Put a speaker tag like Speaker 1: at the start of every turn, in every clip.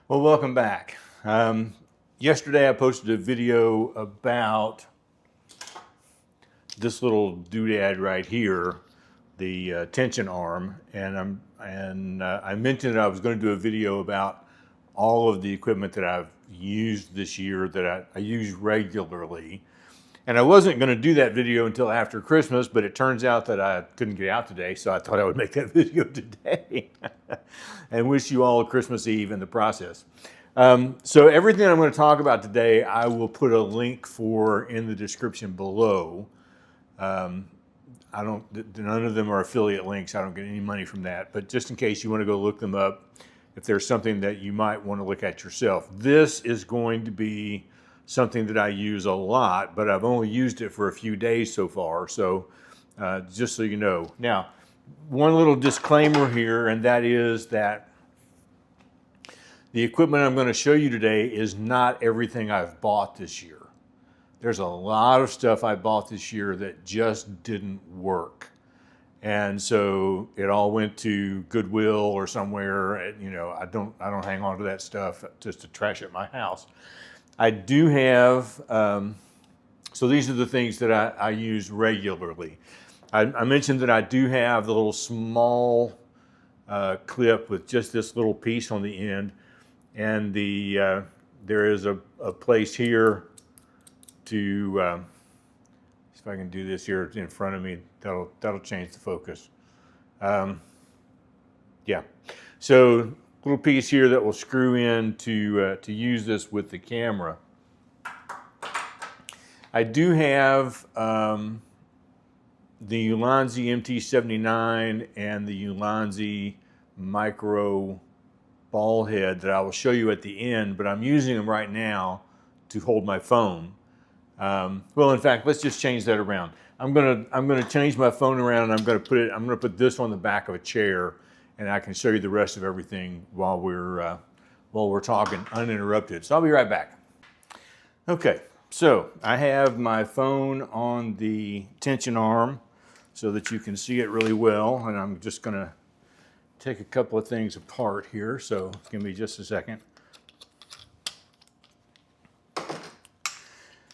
Speaker 1: Well, welcome back. Yesterday I posted a video about this little doodad right here, the tension arm, and I mentioned that I was going to do a video about all of the equipment that I've used this year that I use regularly. And I wasn't going to do that video until after Christmas, but it turns out that I couldn't get out today, so I thought I would make that video today and wish you all a Christmas Eve in the process. So everything I'm going to talk about today, I will put a link for in the description below. None of them are affiliate links. I don't get any money from that, but just in case you want to go look them up, if there's something that you might want to look at yourself. This is going to be something that I use a lot, but I've only used it for a few days so far. So just so you know. Now, one little disclaimer here, and that is that the equipment I'm going to show you today is not everything I've bought this year. There's a lot of stuff I bought this year that just didn't work. And so it all went to Goodwill or somewhere. You know, I don't hang on to that stuff just to trash at my house. I do have, so these are the things that I use regularly. I mentioned that I do have the little small clip with just this little piece on the end. And there is a place here to, see if I can do this here in front of me, that'll change the focus. Yeah, so little piece here that will screw in to use this with the camera. I do have the Ulanzi MT79 and the Ulanzi Micro ball head that I will show you at the end, but I'm using them right now to hold my phone. Well, in fact, let's just change that around. I'm gonna change my phone around, and I'm gonna put this on the back of a chair, and I can show you the rest of everything while we're talking uninterrupted. So I'll be right back. Okay, so I have my phone on the tension arm so that you can see it really well, and I'm just gonna take a couple of things apart here, so give me just a second.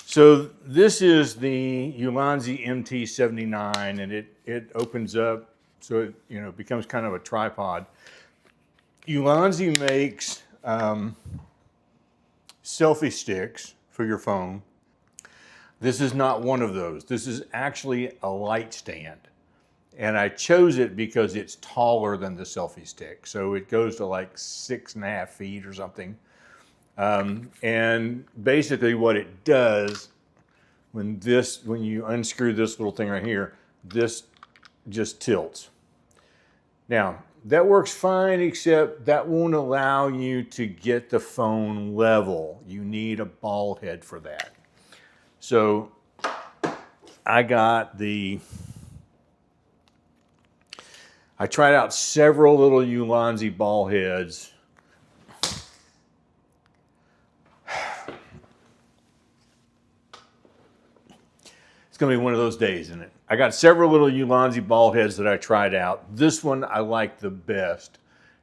Speaker 1: So this is the Ulanzi MT79, and it opens up so it becomes kind of a tripod. Ulanzi makes selfie sticks for your phone. This is not one of those. This is actually a light stand. And I chose it because it's taller than the selfie stick. So it goes to like 6.5 feet or something. And basically what it does, when you unscrew this little thing right here, this just tilts. Now, that works fine, except that won't allow you to get the phone level. You need a ball head for that. So I tried out several little Ulanzi ball heads. It's going to be one of those days, isn't it? I got several little Ulanzi ball heads that I tried out. This one I like the best,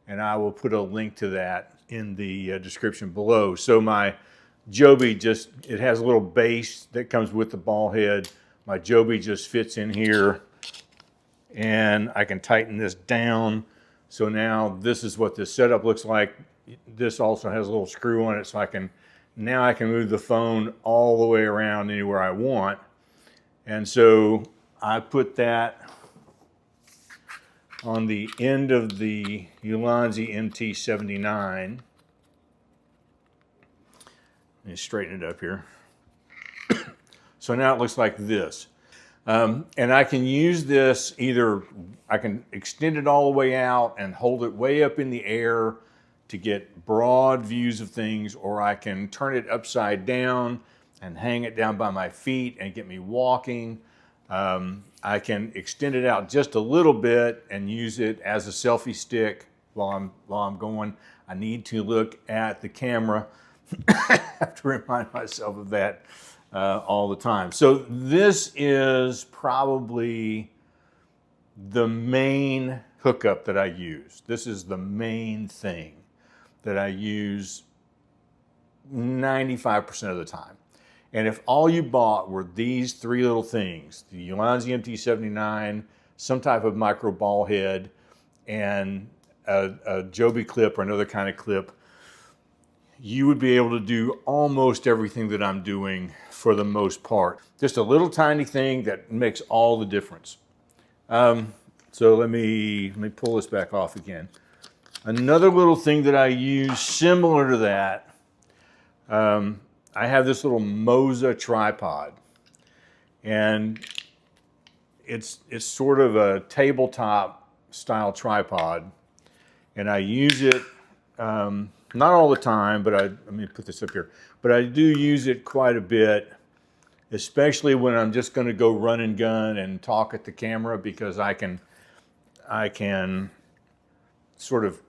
Speaker 1: and I will put a link to that in the description below. So my Joby it has a little base that comes with the ball head. My Joby just fits in here, and I can tighten this down. So now this is what this setup looks like. This also has a little screw on it, so now I can move the phone all the way around anywhere I want. And so I put that on the end of the Ulanzi MT79. Let me straighten it up here. So now it looks like this. And I can use this I can extend it all the way out and hold it way up in the air to get broad views of things, or I can turn it upside down and hang it down by my feet and get me walking. I can extend it out just a little bit and use it as a selfie stick while I'm going. I need to look at the camera. I have to remind myself of that all the time. So this is probably the main hookup that I use. This is the main thing. that I use 95% of the time. And if all you bought were these three little things, the Ulanzi MT79, some type of micro ball head, and a Joby clip or another kind of clip, you would be able to do almost everything that I'm doing for the most part. Just a little tiny thing that makes all the difference. So let me pull this back off again. Another little thing that I use similar to that, I have this little Moza tripod, and it's sort of a tabletop style tripod, and I use it not all the time, but let me put this up here. But I do use it quite a bit, especially when I'm just going to go run and gun and talk at the camera, because I can sort of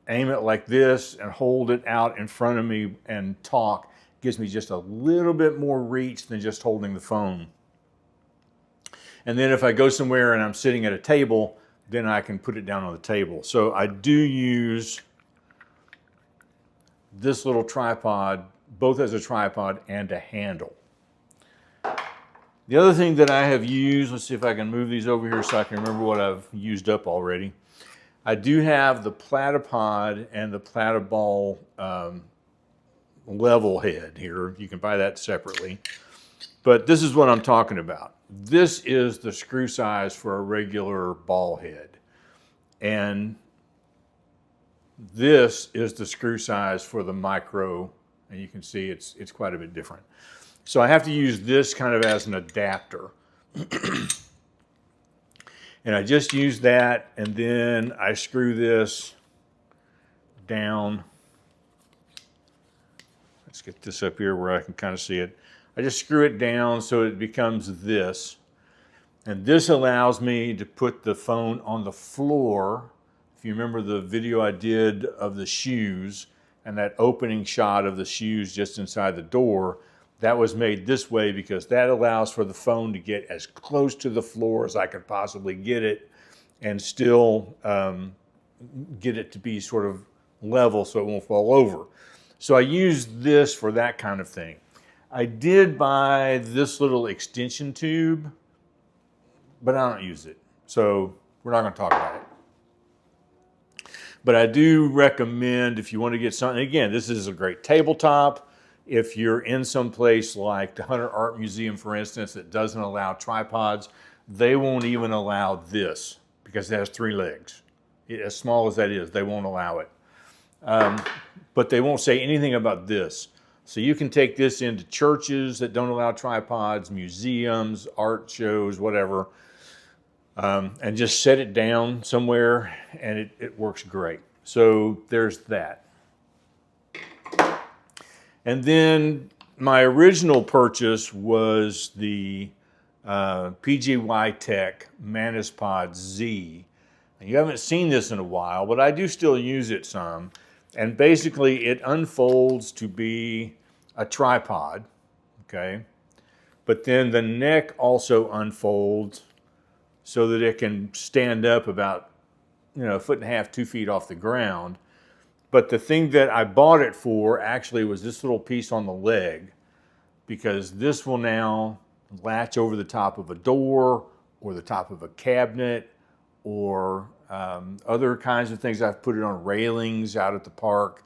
Speaker 1: aim it like this and hold it out in front of me and talk. It gives me just a little bit more reach than just holding the phone. And then if I go somewhere and I'm sitting at a table, then I can put it down on the table. So I do use this little tripod, both as a tripod and a handle. The other thing that I have used, let's see if I can move these over here so I can remember what I've used up already. I do have the Platypod and the Platyball level head here. You can buy that separately. But this is what I'm talking about. This is the screw size for a regular ball head. And this is the screw size for the micro, and you can see it's quite a bit different. So I have to use this kind of as an adapter. And I just use that, and then I screw this down. Let's get this up here where I can kind of see it. I just screw it down so it becomes this. And this allows me to put the phone on the floor. If you remember the video I did of the shoes and that opening shot of the shoes just inside the door, that was made this way because that allows for the phone to get as close to the floor as I could possibly get it and still get it to be sort of level so it won't fall over. So I use this for that kind of thing. I did buy this little extension tube, but I don't use it. So we're not going to talk about it. But I do recommend, if you want to get something, again, this is a great tabletop. If you're in some place like the Hunter Art Museum, for instance, that doesn't allow tripods, they won't even allow this because it has 3 legs. As small as that is, they won't allow it. But they won't say anything about this. So you can take this into churches that don't allow tripods, museums, art shows, whatever, and just set it down somewhere, and it works great. So there's that. And then my original purchase was the PGY Tech Manispod Z. And you haven't seen this in a while, but I do still use it some. And basically it unfolds to be a tripod, okay? But then the neck also unfolds so that it can stand up about, 1.5 feet, 2 feet off the ground. But the thing that I bought it for actually was this little piece on the leg, because this will now latch over the top of a door or the top of a cabinet or other kinds of things. I've put it on railings out at the park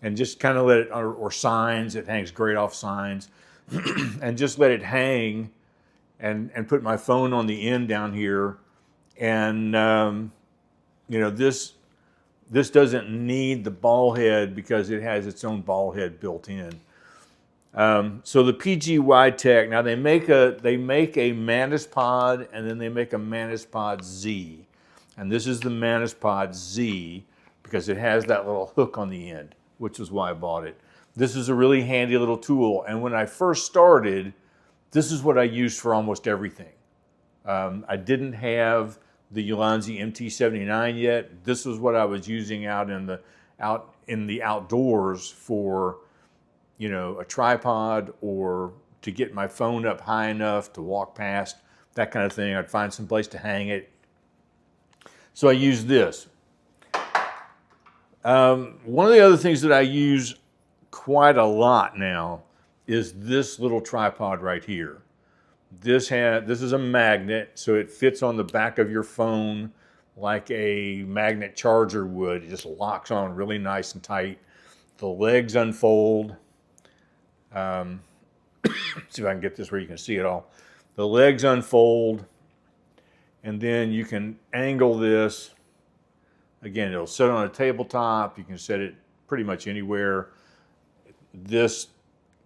Speaker 1: and just kind of let it, or signs, it hangs great off signs, and just let it hang and put my phone on the end down here. And, this doesn't need the ball head because it has its own ball head built in. So the PGY Tech, now they make a Manispod, and then they make a Manispod Z. And this is the Manispod Z because it has that little hook on the end, which is why I bought it. This is a really handy little tool. And when I first started, this is what I used for almost everything. I didn't have the Ulanzi MT79 yet. This was what I was using out in the outdoors for, a tripod or to get my phone up high enough to walk past, that kind of thing. I'd find some place to hang it. So I used this. One of the other things that I use quite a lot now is this little tripod right here. This is a magnet, so it fits on the back of your phone like a magnet charger would. It just locks on really nice and tight. The legs unfold. See if I can get this where you can see it all. The legs unfold, and then you can angle this. Again, it'll sit on a tabletop. You can set it pretty much anywhere. This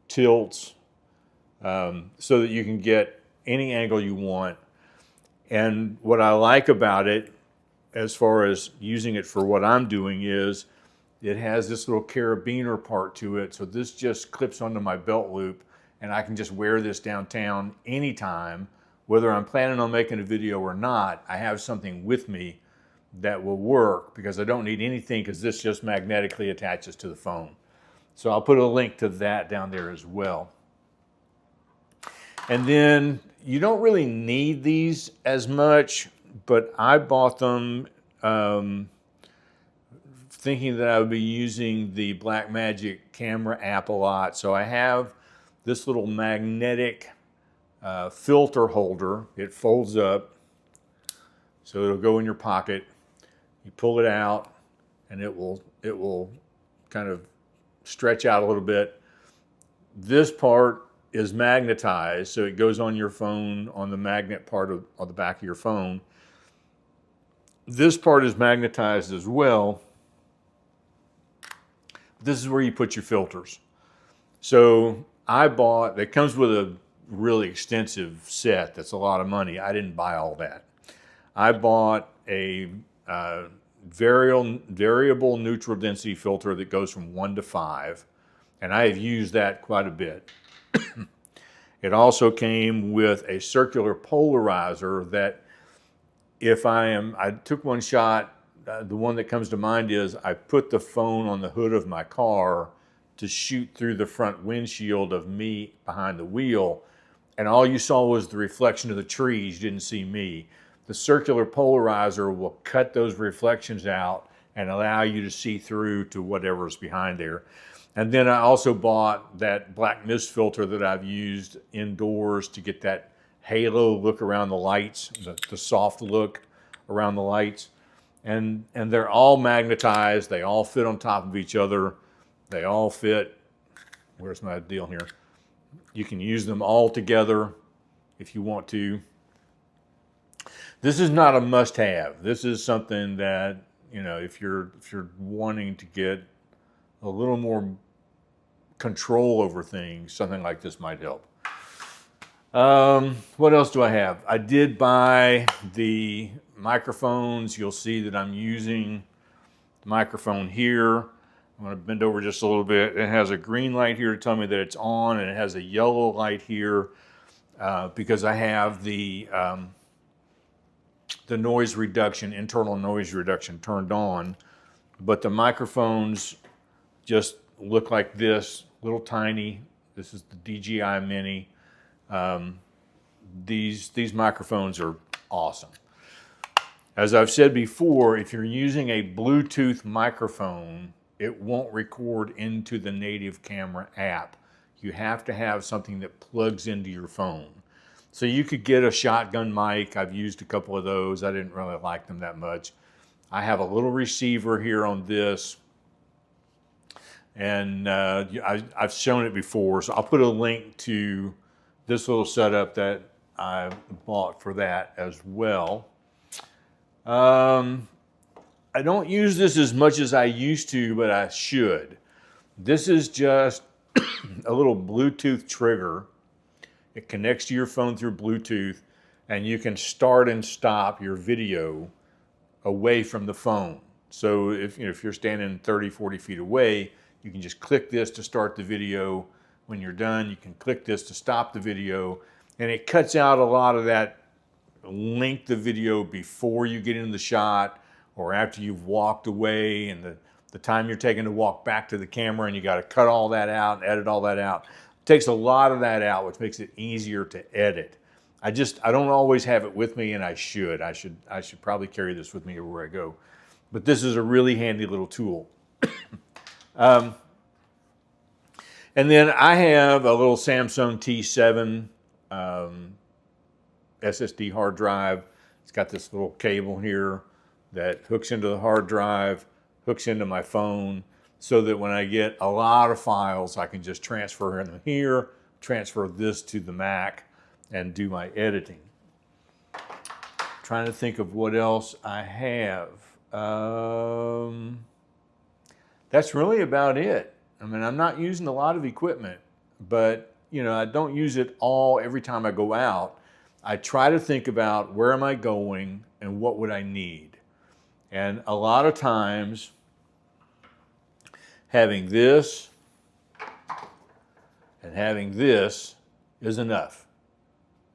Speaker 1: tilts so that you can get any angle you want. And what I like about it, as far as using it for what I'm doing, is it has this little carabiner part to it. So this just clips onto my belt loop, and I can just wear this downtown anytime. Whether I'm planning on making a video or not, I have something with me that will work, because I don't need anything, because this just magnetically attaches to the phone. So I'll put a link to that down there as well. And then you don't really need these as much, but I bought them thinking that I would be using the Blackmagic camera app a lot. So I have this little magnetic filter holder. It folds up, so it'll go in your pocket. You pull it out, and it will kind of stretch out a little bit. This part is magnetized, so it goes on your phone, on the magnet part of the back of your phone. This part is magnetized as well. This is where you put your filters. So it comes with a really extensive set that's a lot of money. I didn't buy all that. I bought a variable neutral density filter that goes from 1 to 5, and I have used that quite a bit. It also came with a circular polarizer that I took one shot. The one that comes to mind is I put the phone on the hood of my car to shoot through the front windshield of me behind the wheel, and all you saw was the reflection of the trees. You didn't see me. The circular polarizer will cut those reflections out and allow you to see through to whatever's behind there. And then I also bought that black mist filter that I've used indoors to get that halo look around the lights, the soft look around the lights. And they're all magnetized. They all fit on top of each other. They all fit. Where's my deal here? You can use them all together if you want to. This is not a must-have. This is something that, if you're wanting to get a little more control over things, something like this might help. What else do I have? I did buy the microphones. You'll see that I'm using the microphone here. I'm going to bend over just a little bit. It has a green light here to tell me that it's on, and it has a yellow light here because I have the noise reduction, internal noise reduction turned on, but the microphones just look like this, little tiny. This is the DJI Mini. These microphones are awesome. As I've said before, if you're using a Bluetooth microphone, it won't record into the native camera app. You have to have something that plugs into your phone. So you could get a shotgun mic. I've used a couple of those. I didn't really like them that much. I have a little receiver here on this, and I've shown it before, so I'll put a link to this little setup that I bought for that as well. I don't use this as much as I used to, but I should. This is just a little Bluetooth trigger. It connects to your phone through Bluetooth, and you can start and stop your video away from the phone. So if you're standing 30, 40 feet away, you can just click this to start the video. When you're done, you can click this to stop the video, and it cuts out a lot of that length of video before you get into the shot or after you've walked away, and the time you're taking to walk back to the camera, and you got to cut all that out and edit all that out. It takes a lot of that out, which makes it easier to edit. I don't always have it with me, and I should probably carry this with me everywhere I go. But this is a really handy little tool. And then I have a little Samsung T7 SSD hard drive. It's got this little cable here that hooks into the hard drive, hooks into my phone, so that when I get a lot of files, I can just transfer them here, transfer this to the Mac, and do my editing. Trying to think of what else I have. That's really about it. I mean, I'm not using a lot of equipment, but you know, I don't use it all every time I go out. I try to think about where am I going and what would I need. And a lot of times, having this and having this is enough.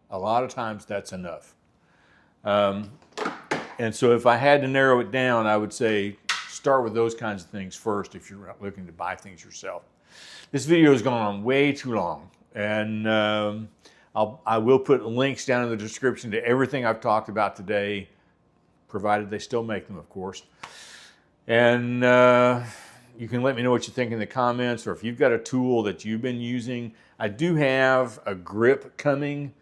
Speaker 1: A lot of times that's enough. And so if I had to narrow it down, I would say start with those kinds of things first if you're looking to buy things yourself. This video has gone on way too long, and I will put links down in the description to everything I've talked about today, provided they still make them, of course. And you can let me know what you think in the comments, or if you've got a tool that you've been using. I do have a grip coming,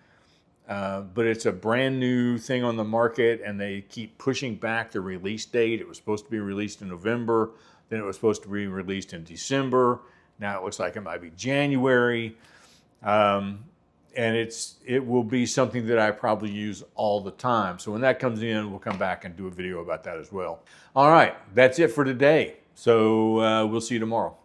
Speaker 1: but it's a brand new thing on the market, and they keep pushing back the release date. It was supposed to be released in November, then it was supposed to be released in December. Now it looks like it might be January. And it will be something that I probably use all the time. So when that comes in, we'll come back and do a video about that as well. All right, that's it for today. So we'll see you tomorrow.